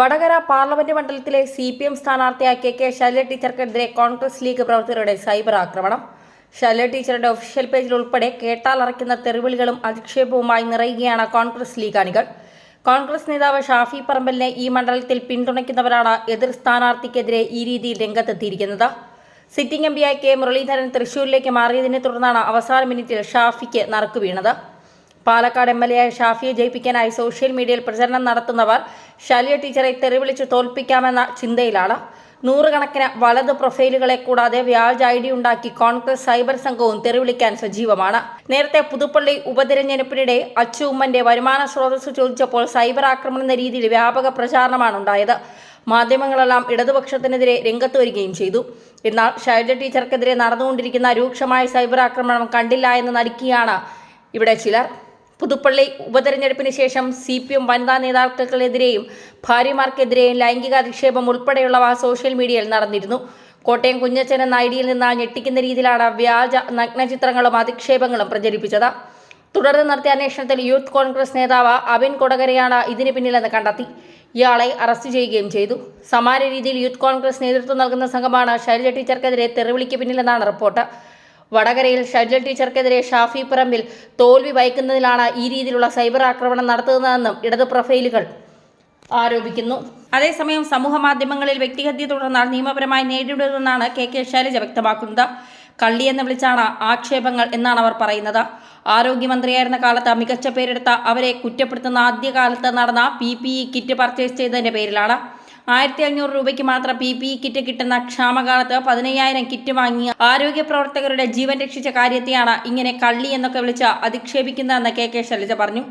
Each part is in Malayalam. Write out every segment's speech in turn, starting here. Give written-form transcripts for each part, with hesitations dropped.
വടകര പാർലമെന്റ് മണ്ഡലത്തിലെ CPM സ്ഥാനാർത്ഥിയായ കെ ശൈലജ ടീച്ചർക്കെതിരെ കോൺഗ്രസ് ലീഗ് പ്രവർത്തകരുടെ സൈബർ ആക്രമണം. ശൈലജ ടീച്ചറുടെ ഒഫീഷ്യൽ പേജിൽ ഉൾപ്പെടെ കേട്ടാലറയ്ക്കുന്ന തെറിവിളികളും അധിക്ഷേപവുമായി നിറയുകയാണ് കോൺഗ്രസ് ലീഗ് അണികൾ. കോൺഗ്രസ് നേതാവ് ഷാഫി പറമ്പലിനെ ഈ മണ്ഡലത്തിൽ പിന്തുണയ്ക്കുന്നവരാണ് എതിർ സ്ഥാനാർത്ഥിക്കെതിരെ ഈ രീതിയിൽ രംഗത്തെത്തിയിരിക്കുന്നത്. സിറ്റിംഗ് എംപിയായ കെ മുരളീധരൻ തൃശൂരിലേക്ക് മാറിയതിനെ തുടർന്നാണ് അവസാന മിനിറ്റിൽ ഷാഫിക്ക് നറുക്ക് വീണത്. പാലക്കാട് MLA ഷാഫിയെ ജയിപ്പിക്കാനായി സോഷ്യൽ മീഡിയയിൽ പ്രചരണം നടത്തുന്നവർ ശൈലജ ടീച്ചറെ തെറിവിളിച്ച് തോൽപ്പിക്കാമെന്ന ചിന്തയിലാണ്. നൂറുകണക്കിന് വലത് പ്രൊഫൈലുകളെ കൂടാതെ വ്യാജ ID ഉണ്ടാക്കി കോൺഗ്രസ് സൈബർ സംഘവും തെറിവിളിക്കാൻ സജീവമാണ്. നേരത്തെ പുതുപ്പള്ളി ഉപതെരഞ്ഞെടുപ്പിനിടെ അച്ചു ഉമ്മന്റെ വരുമാന സ്രോതസ് ചോദിച്ചപ്പോൾ സൈബർ ആക്രമണം എന്ന രീതിയിൽ വ്യാപക പ്രചാരണമാണ് ഉണ്ടായത്. മാധ്യമങ്ങളെല്ലാം ഇടതുപക്ഷത്തിനെതിരെ രംഗത്ത് വരികയും ചെയ്തു. എന്നാൽ ശൈലജ ടീച്ചർക്കെതിരെ നടന്നുകൊണ്ടിരിക്കുന്ന രൂക്ഷമായ സൈബർ ആക്രമണം കണ്ടില്ല എന്ന് നടിക്കുകയാണ് ഇവിടെ ചിലർ. പുതുപ്പള്ളി ഉപതെരഞ്ഞെടുപ്പിന് ശേഷം CPM വനിതാ നേതാക്കൾക്കെതിരെയും ഭാര്യമാർക്കെതിരെയും ലൈംഗിക അധിക്ഷേപം ഉൾപ്പെടെയുള്ളവ സോഷ്യൽ മീഡിയയിൽ നടന്നിരുന്നു. കോട്ടയം കുഞ്ഞച്ചൻ എന്ന IDയിൽ നിന്ന് ഞെട്ടിക്കുന്ന രീതിയിലാണ് വ്യാജ നഗ്നചിത്രങ്ങളും അധിക്ഷേപങ്ങളും പ്രചരിപ്പിച്ചത്. തുടർന്ന് നടത്തിയ അന്വേഷണത്തിൽ യൂത്ത് കോൺഗ്രസ് നേതാവ് അബിൻ കൊടകരയാണ് ഇതിന് പിന്നിലെന്ന് കണ്ടെത്തി. ഇയാളെ അറസ്റ്റ് ചെയ്യുകയും ചെയ്തു. സമാന രീതിയിൽ യൂത്ത് കോൺഗ്രസ് നേതൃത്വം നൽകുന്ന സംഘമാണ് ശൈലജ ടീച്ചർക്കെതിരെ തെറിവിളിക്ക് പിന്നിലെന്നാണ് റിപ്പോർട്ട്. വടകരയിൽ ശൈലജ ടീച്ചർക്കെതിരെ ഷാഫി പറമ്പിൽ തോൽവി ഭയക്കുന്നതിലാണ് ഈ രീതിയിലുള്ള സൈബർ ആക്രമണം നടത്തുന്നതെന്നും ഇടതു പ്രൊഫൈലുകൾ ആരോപിക്കുന്നു. അതേസമയം സമൂഹ മാധ്യമങ്ങളിൽ വ്യക്തിഹത്യ തുടർന്നാൽ നിയമപരമായി നേരിടുമെന്നാണ് കെ ശൈലജ വ്യക്തമാക്കുന്നത്. കള്ളി എന്ന് വിളിച്ചാണ് ആക്ഷേപങ്ങൾ എന്നാണ് അവർ പറയുന്നത്. ആരോഗ്യമന്ത്രിയായിരുന്ന കാലത്ത് മികച്ച പേരെടുത്ത അവരെ കുറ്റപ്പെടുത്തുന്ന ആദ്യകാലത്ത് നടന്ന PPE കിറ്റ് പർച്ചേസ് ചെയ്തതിന്റെ പേരിലാണ്. 1500 രൂപയ്ക്ക് മാത്രം PPE കിറ്റ് കിട്ടുന്ന ക്ഷാമകാലത്ത് 15000 കിറ്റ് വാങ്ങി ആരോഗ്യ പ്രവർത്തകരുടെ ജീവൻ രക്ഷിച്ച കാര്യത്തെയാണ് ഇങ്ങനെ കള്ളി എന്നൊക്കെ വിളിച്ച് അധിക്ഷേപിക്കുന്നതെന്ന് കെ ശൈലജ പറഞ്ഞു.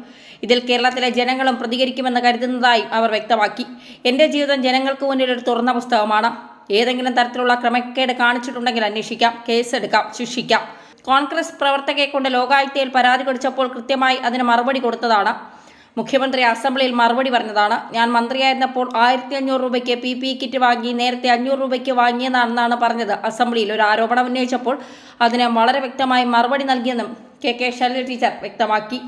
ഇതിൽ കേരളത്തിലെ ജനങ്ങളും പ്രതികരിക്കുമെന്ന് കരുതുന്നതായും അവർ വ്യക്തമാക്കി. എൻ്റെ ജീവിതം ജനങ്ങൾക്ക് മുന്നിൽ ഒരു തുറന്ന പുസ്തകമാണ്. ഏതെങ്കിലും തരത്തിലുള്ള ക്രമക്കേട് കാണിച്ചിട്ടുണ്ടെങ്കിൽ അന്വേഷിക്കാം, കേസെടുക്കാം, ശിക്ഷിക്കാം. കോൺഗ്രസ് പ്രവർത്തകയെ കൊണ്ട് ലോകായുക്തയിൽ പരാതി കൊടുത്തപ്പോൾ കൃത്യമായി അതിന് മറുപടി കൊടുത്തതാണ്. മുഖ്യമന്ത്രി അസംബ്ലിയിൽ മറുപടി പറഞ്ഞതാണ്. ഞാൻ മന്ത്രിയായിരുന്നപ്പോൾ 1500 രൂപയ്ക്ക് PPE കിറ്റ് വാങ്ങി, നേരത്തെ 500 രൂപയ്ക്ക് വാങ്ങിയതാണെന്നാണ് പറഞ്ഞത്. അസംബ്ലിയിൽ ഒരു ആരോപണം ഉന്നയിച്ചപ്പോൾ അതിന് വളരെ വ്യക്തമായി മറുപടി നൽകിയെന്നും കെ ശൈലജ ടീച്ചർ വ്യക്തമാക്കി.